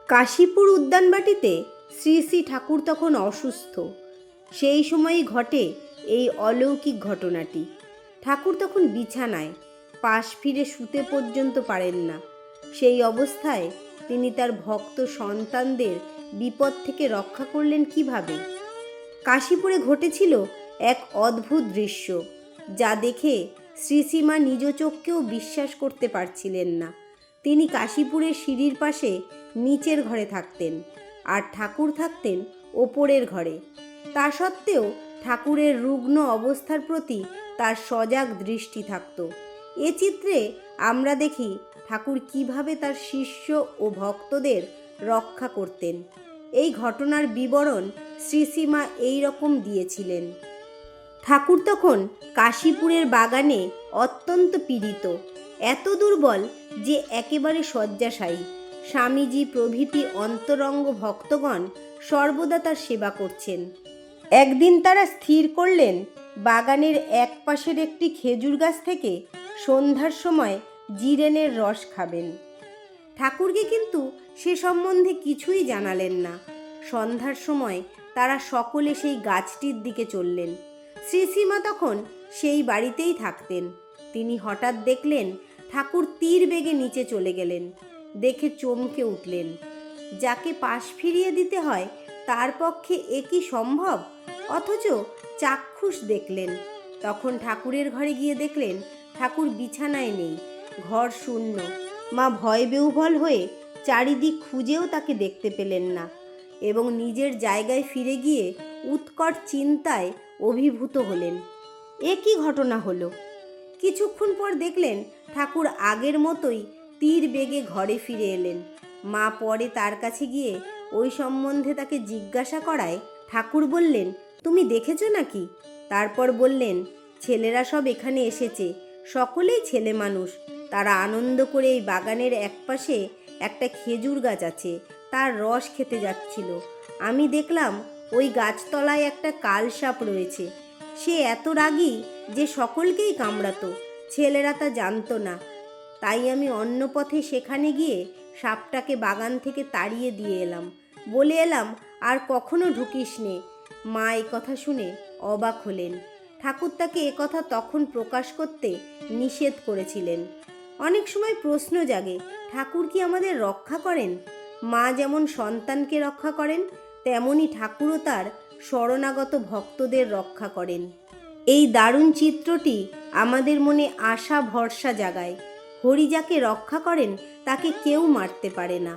কাশীপুর উদ্যানবাটিতে শ্রী শ্রী ঠাকুর তখন অসুস্থ। সেই সময়ই ঘটে এই অলৌকিক ঘটনাটি। ঠাকুর তখন বিছানায়, পাশ ফিরে শুতে পর্যন্ত পারেন না। সেই অবস্থায় তিনি তার ভক্ত সন্তানদের বিপদ থেকে রক্ষা করলেন কিভাবে? কাশীপুরে ঘটেছিল এক অদ্ভুত দৃশ্য, যা দেখে শ্রীশ্রীমা নিজ চোখকেও বিশ্বাস করতে পারছিলেন না। তিনি কাশীপুরের সিঁড়ির পাশে নিচের ঘরে থাকতেন, আর ঠাকুর থাকতেন ওপরের ঘরে। তা সত্ত্বেও ঠাকুরের রুগ্ন অবস্থার প্রতি তার সজাগ দৃষ্টি থাকত। এ চিত্রে আমরা দেখি ঠাকুর কিভাবে তার শিষ্য ও ভক্তদের রক্ষা করতেন। এই ঘটনার বিবরণ শ্রীশ্রীমা এই রকম দিয়েছিলেন। ঠাকুর তখন কাশীপুরের বাগানে অত্যন্ত পীড়িত, এত দুর্বল যে একেবারে শয্যাশায়ী। স্বামীজি প্রভৃতি অন্তরঙ্গ ভক্তগণ সর্বদা তার সেবা করছেন। একদিন তারা স্থির করলেন বাগানের এক পাশের একটি খেজুর গাছ থেকে সন্ধ্যার সময় জিরেনের রস খাবেন। ঠাকুরকে কিন্তু সে সম্বন্ধে কিছুই জানালেন না। সন্ধ্যার সময় তারা সকলে সেই গাছটির দিকে চললেন। শ্রীশ্রীমা তখন সেই বাড়িতেই থাকতেন। তিনি হঠাৎ দেখলেন ঠাকুর তীর বেগে নিচে চলে গেলেন। দেখে চমকে উঠলেন। যাকে পাশ ফিরিয়ে দিতে হয় তার পক্ষে এ কি সম্ভব? অথচ চাক্ষুষ দেখলেন। তখন ঠাকুরের ঘরে গিয়ে দেখলেন ঠাকুর বিছানায় নেই, ঘর শূন্য। মা ভয় বিহ্বল হয়ে চারিদিক খুঁজেও তাকে দেখতে পেলেন না, এবং নিজের জায়গায় ফিরে গিয়ে উৎকট চিন্তায় অভিভূত হলেন। এ কি ঘটনা হলো? কিছুক্ষণ পর দেখলেন ঠাকুর আগের মতোই তীর বেগে ঘরে ফিরে এলেন। মা পরে তার কাছে গিয়ে ওই সম্বন্ধে তাকে জিজ্ঞাসা করায় ঠাকুর বললেন, তুমি দেখেছো নাকি? তারপর বললেন, ছেলেরা সব এখানে এসেছে, সকলেই ছেলে মানুষ। তারা আনন্দ করে এই বাগানের একপাশে একটা খেজুর গাছ আছে, তার রস খেতে যাচ্ছিল। আমি দেখলাম ওই গাছতলায় একটা কালসাপ রয়েছে। সে এত রাগী যে সকলকেই কামড়াতো। ছেলেরা তা জানতো না। তাই আমি অন্য পথে সেখানে গিয়ে সাপটাকে বাগান থেকে তাড়িয়ে দিয়ে এলাম। বলে এলাম, আর কখনো ঢুকিস নে। মা এ কথা শুনে অবাক হলেন। ঠাকুর তাকে এ কথা তখন প্রকাশ করতে নিষেধ করেছিলেন। অনেক সময় প্রশ্ন জাগে, ঠাকুর কি আমাদের রক্ষা করেন? মা যেমন সন্তানকে রক্ষা করেন, তেমনি ঠাকুরও তার শরণাগত ভক্তদের রক্ষা করেন। এই দারুণ চিত্রটি আমাদের মনে আশা ভরসা জাগায়। হরি যাকে রক্ষা করেন তাকে কেউ মারতে পারে না।